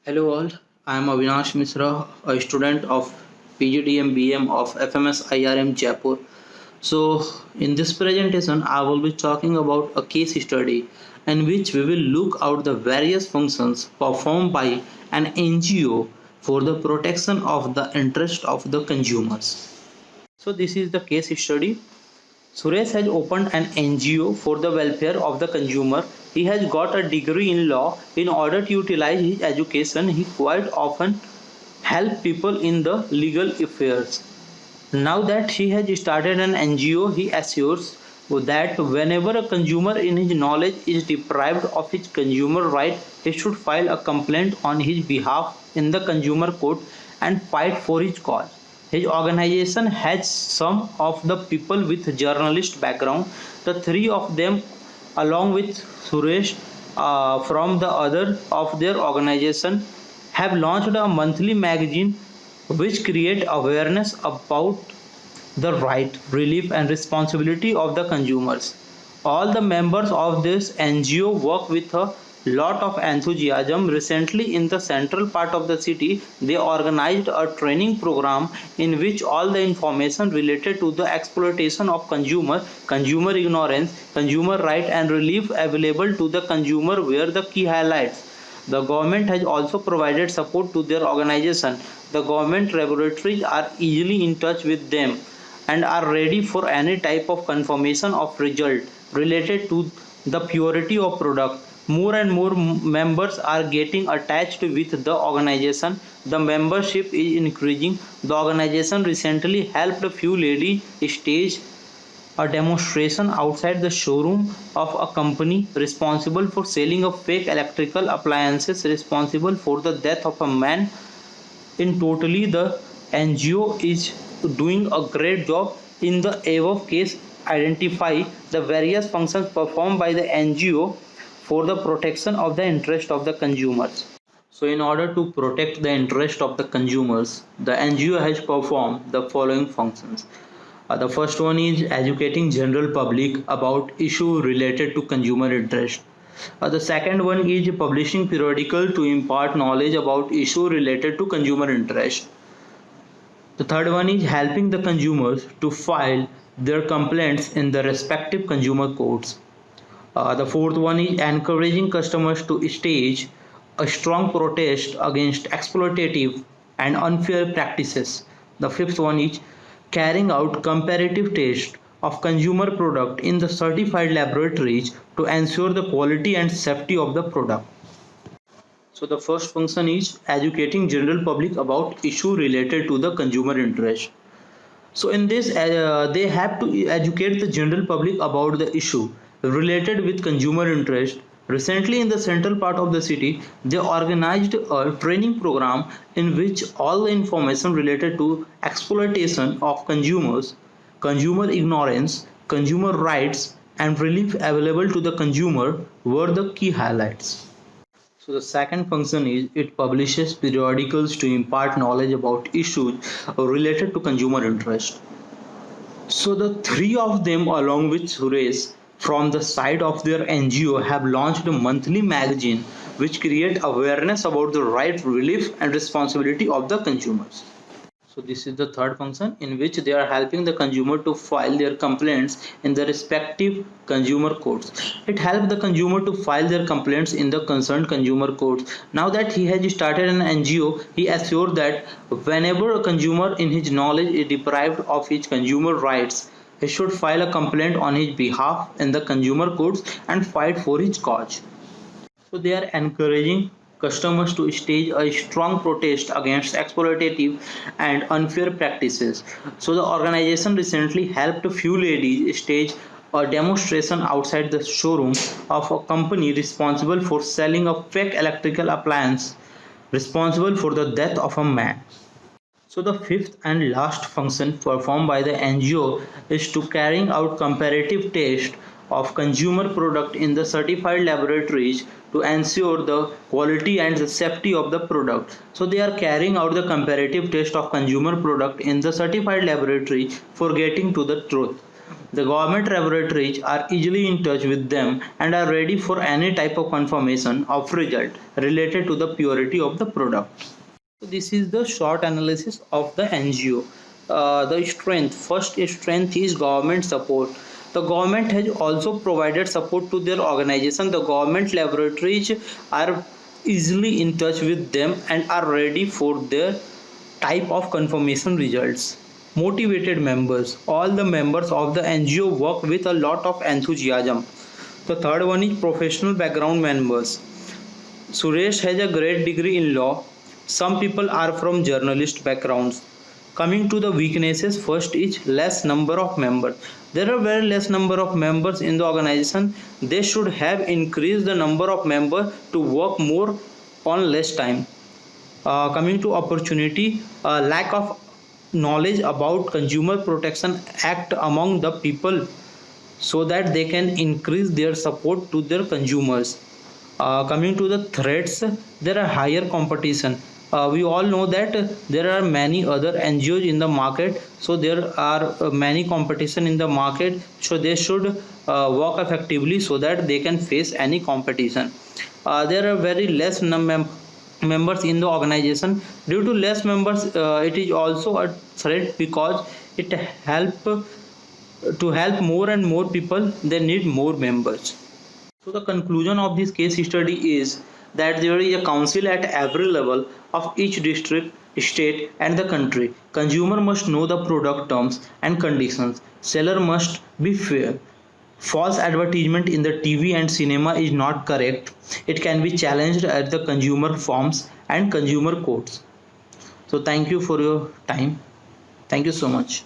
Hello all, I am Avinash Misra, a student of PGDM BM of FMS IRM Jaipur. So, in this presentation, I will be talking about a case study in which we will look out the various functions performed by an NGO for the protection of the interest of the consumers. So, this is the case study. Suresh has opened an NGO for the welfare of the consumer. He has got a degree in law. In order to utilize his education, he quite often helps people in the legal affairs. Now that he has started an NGO, he assures that whenever a consumer in his knowledge is deprived of his consumer right, he should file a complaint on his behalf in the consumer court and fight for his cause. His organization has some of the people with journalist background. The three of them, along with Suresh from the other of their organization, have launched a monthly magazine which create awareness about the right, relief and responsibility of the consumers. All the members of this NGO work with a lot of enthusiasm. Recently, in the central part of the city, they organized a training program in which all the information related to the exploitation of consumer ignorance, consumer right and relief available to the consumer were the key highlights. The government has also provided support to their organization. The government laboratories are easily in touch with them and are ready for any type of confirmation of result related to the purity of product. More and more members are getting attached with the organization. The membership is increasing. The organization recently helped a few ladies stage a demonstration outside the showroom of a company responsible for selling of fake electrical appliances responsible for the death of a man. In totally, the NGO is doing a great job. In the above case, identify the various functions performed by the NGO for the protection of the interest of the consumers. So in order to protect the interest of the consumers, the NGO has performed the following functions. The first one is educating general public about issue related to consumer interest. The second one is publishing periodical to impart knowledge about issue related to consumer interest. The third one is helping the consumers to file their complaints in the respective consumer courts. The fourth one is encouraging customers to stage a strong protest against exploitative and unfair practices. The fifth one is carrying out comparative tests of consumer product in the certified laboratories to ensure the quality and safety of the product. So the first function is educating general public about issue related to the consumer interest. So in this they have to educate the general public about the issue related with consumer interest. Recently in the central part of the city, they organized a training program in which all the information related to exploitation of consumers, consumer ignorance, consumer rights and relief available to the consumer were the key highlights. So the second function is it publishes periodicals to impart knowledge about issues related to consumer interest. So the three of them along with Suresh from the side of their NGO have launched a monthly magazine which create awareness about the right, relief and responsibility of the consumers. So this is the third function in which they are helping the consumer to file their complaints in the respective consumer courts. It helps the consumer to file their complaints in the concerned consumer courts. Now that he has started an NGO, he assured that whenever a consumer in his knowledge is deprived of his consumer rights, he should file a complaint on his behalf in the consumer courts and fight for his cause. So they are encouraging customers to stage a strong protest against exploitative and unfair practices. So the organization recently helped a few ladies stage a demonstration outside the showroom of a company responsible for selling a fake electrical appliance responsible for the death of a man. So the fifth and last function performed by the NGO is to carrying out comparative test of consumer product in the certified laboratories to ensure the quality and the safety of the product. So they are carrying out the comparative test of consumer product in the certified laboratory for getting to the truth. The government laboratories are easily in touch with them and are ready for any type of confirmation of result related to the purity of the product. So this is the short analysis of the NGO. The first strength is government support. The government has also provided support to their organization. The government laboratories are easily in touch with them and are ready for their type of confirmation results. Motivated members. All the members of the NGO work with a lot of enthusiasm. The third one is professional background members. Suresh has a great degree in law. Some people are from journalist backgrounds. Coming to the weaknesses, first is less number of members. There are very less number of members in the organization. They should have increased the number of members to work more on less time. Coming to opportunity, lack of knowledge about Consumer Protection Act among the people so that they can increase their support to their consumers. Coming to the threats, there are higher competition. We all know that there are many other NGOs in the market, so there are many competition in the market, so they should work effectively so that they can face any competition. There are very less members in the organization. Due to less members, it is also a threat because it help more and more people, they need more members. So the conclusion of this case study is that there is a council at every level of each district, state and the country. Consumer must know the product terms and conditions. Seller must be fair. False advertisement in the TV and cinema is not correct. It can be challenged at the consumer forms and consumer courts. So thank you for your time. Thank you so much.